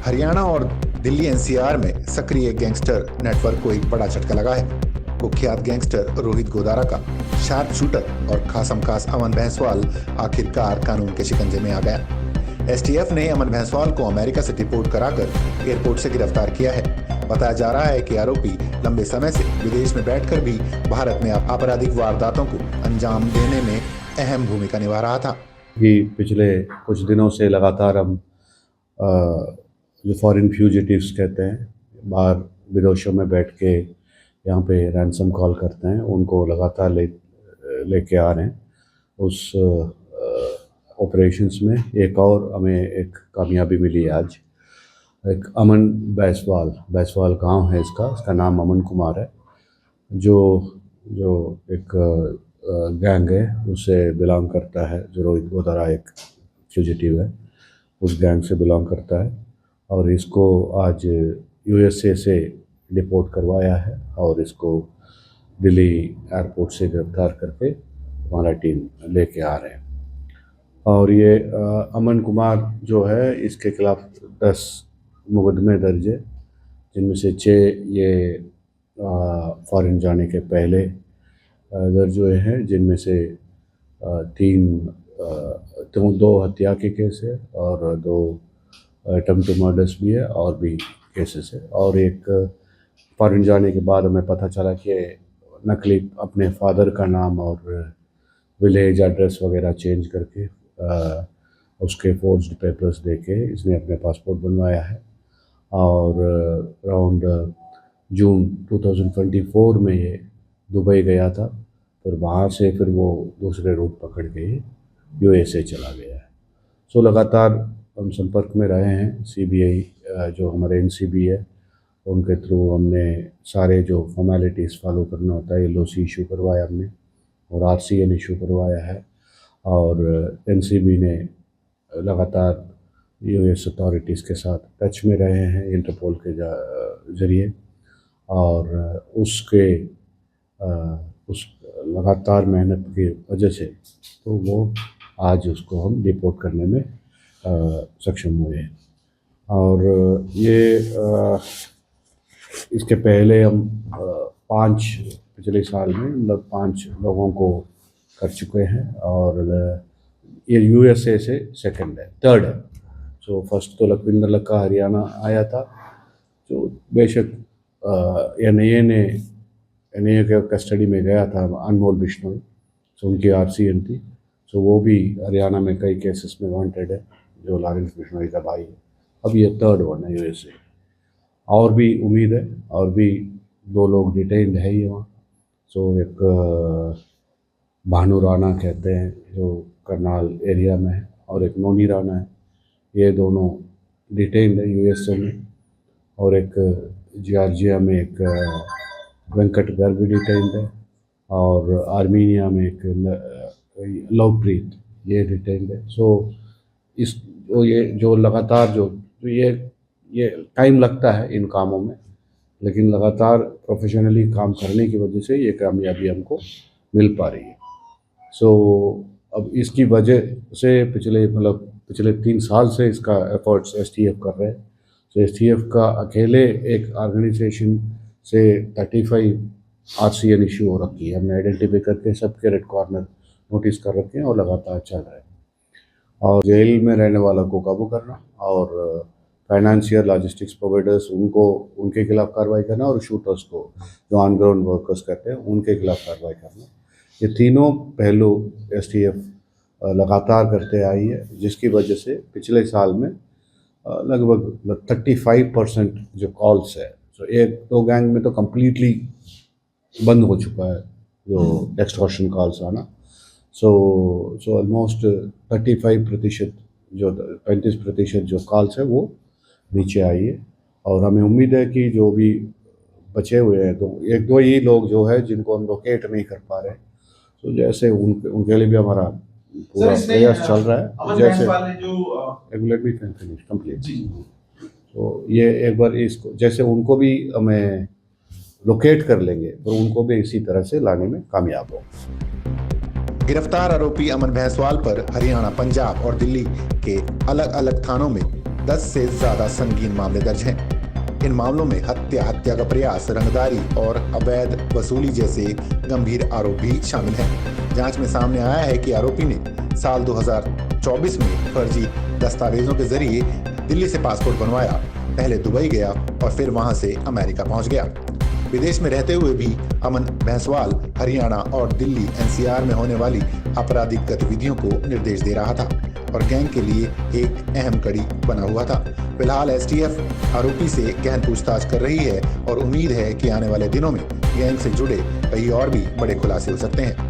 हरियाणा और दिल्ली एनसीआर में सक्रिय गैंगस्टर नेटवर्क को एक बड़ा झटका लगा है। कुख्यात गैंगस्टर रोहित गोदारा का शार्प शूटर और खासम खास अमन भैंसवाल आखिरकार कानून के शिकंजे में आ गया। एसटीएफ ने अमन भैंसवाल को अमेरिका से डिपोर्ट कराकर एयरपोर्ट से गिरफ्तार किया है। बताया जा रहा है कि आरोपी लंबे समय से विदेश में बैठकर भी भारत में आपराधिक वारदातों को अंजाम देने में अहम भूमिका निभा रहा था। पिछले कुछ दिनों से लगातार हम जो फॉरेन फ्यूजिटिव्स कहते हैं, बाहर विदेशों में बैठ के यहाँ पे रैंसम कॉल करते हैं, उनको लगातार लेके आ रहे हैं। उस ऑपरेशंस में हमें एक कामयाबी मिली आज। एक अमन बैसवाल गांव है इसका नाम अमन कुमार है, जो एक गैंग है उसे बिलोंग करता है। जो रोहित गोदारा एक फ्यूजिटिव है, उस गैंग से बिलोंग करता है और इसको आज यूएसए से डिपोर्ट करवाया है और इसको दिल्ली एयरपोर्ट से गिरफ्तार करके हमारा टीम लेके आ रहे हैं। और ये अमन कुमार जो है, इसके खिलाफ 10 मुकदमे दर्ज है, जिनमें से 6 ये फॉरेन जाने के पहले दर्ज हुए हैं, जिनमें से 2 हत्या के केस है और 2 अटेम्प्ट टू मर्डर्स भी है और भी केसेस है। और एक फॉरेन जाने के बाद हमें पता चला कि नकली अपने फादर का नाम और विलेज एड्रेस वगैरह चेंज करके उसके फोर्ज्ड पेपर्स देके इसने अपने पासपोर्ट बनवाया है। और अराउंड जून 2024 में ये दुबई गया था, फिर वहाँ से फिर वो दूसरे रूट पकड़ के यूएसए चला गया है। सो लगातार हम संपर्क में रहे हैं। सीबीआई जो हमारे एनसीबी है, उनके थ्रू हमने सारे जो फॉर्मेलिटीज़ फॉलो करना होता है, एलओसी इशू करवाया हमने और आरसीएन इशू करवाया है। और एनसीबी ने लगातार यूएस अथॉरिटीज़ के साथ टच में रहे हैं इंटरपोल के ज़रिए, और उस लगातार मेहनत की वजह से तो वो आज उसको हम डिपोर्ट करने में सक्षम हुए हैं। और ये इसके पहले हम 5 पिछले साल में मतलब 5 लोगों को कर चुके हैं और ये यूएसए से थर्ड है। सो फर्स्ट तो लखविंदर लक्का हरियाणा आया था, जो बेशक एनआईए के कस्टडी में गया था, अनमोल बिश्नोई। सो उनकी आरसीएन थी, सो वो भी हरियाणा में कई केसेस में वांटेड है, जो लॉरेंस बिश्नोई का भाई है। अब ये थर्ड वन है यूएसए। और भी उम्मीद है, और भी 2 लोग डिटेन्ड है ये वहाँ। सो एक भानु राणा कहते हैं जो करनाल एरिया में है, और एक नोनी राणा है, ये दोनों डिटेन्ड है यूएसए में। और एक जॉर्जिया में एक वेंकट गर्ग डिटेन्ड है, और आर्मीनिया में एक लवप्रीत, ये डिटेन्ड है। सो ये जो लगातार जो ये टाइम लगता है इन कामों में, लेकिन लगातार प्रोफेशनली काम करने की वजह से ये कामयाबी हमको मिल पा रही है। सो अब इसकी वजह से पिछले 3 साल से इसका एफर्ट्स एसटीएफ कर रहे हैं। तो एसटीएफ का अकेले एक ऑर्गेनाइजेशन से 35 आरसीएन इशू हो रखी है। हमने आइडेंटिफाई करके सबके रेड कॉर्नर नोटिस कर रखे हैं और लगातार चल रहे हैं। और जेल में रहने वालों को काबू करना, और फाइनेंशियल लॉजिस्टिक्स प्रोवाइडर्स उनके खिलाफ कार्रवाई करना, और शूटर्स को जो ऑन ग्राउंड वर्कर्स कहते हैं उनके खिलाफ कार्रवाई करना, ये तीनों पहलू एसटीएफ लगातार करते आई है, जिसकी वजह से पिछले साल में लगभग 35% जो कॉल्स है, तो 1-2 गैंग में तो कम्प्लीटली बंद हो चुका है जो एक्सटॉर्शन कॉल्स आना। सो ऑलमोस्ट 35% जो 35% जो कॉल्स है वो नीचे आई है। और हमें उम्मीद है कि जो भी बचे हुए हैं, तो 1-2 ही लोग जो है जिनको हम लोकेट नहीं कर पा रहे, तो जैसे उनके लिए भी हमारा पूरा प्रयास चल रहा है। जैसे लेट मी फिनिश कंप्लीट। तो ये एक बार इसको जैसे उनको भी हमें लोकेट कर लेंगे, तो उनको भी इसी तरह से लाने में कामयाब हो। गिरफ्तार आरोपी अमन भैंसवाल पर हरियाणा, पंजाब और दिल्ली के अलग अलग थानों में 10 से ज्यादा संगीन मामले दर्ज हैं। इन मामलों में हत्या का प्रयास, रंगदारी और अवैध वसूली जैसे गंभीर आरोप भी शामिल हैं। जांच में सामने आया है कि आरोपी ने साल 2024 में फर्जी दस्तावेजों के जरिए दिल्ली से पासपोर्ट बनवाया, पहले दुबई गया और फिर वहां से अमेरिका पहुंच गया। विदेश में रहते हुए भी अमन भैंसवाल हरियाणा और दिल्ली एनसीआर में होने वाली आपराधिक गतिविधियों को निर्देश दे रहा था और गैंग के लिए एक अहम कड़ी बना हुआ था। फिलहाल एसटीएफ आरोपी से गहन पूछताछ कर रही है और उम्मीद है कि आने वाले दिनों में गैंग से जुड़े कई और भी बड़े खुलासे हो सकते हैं।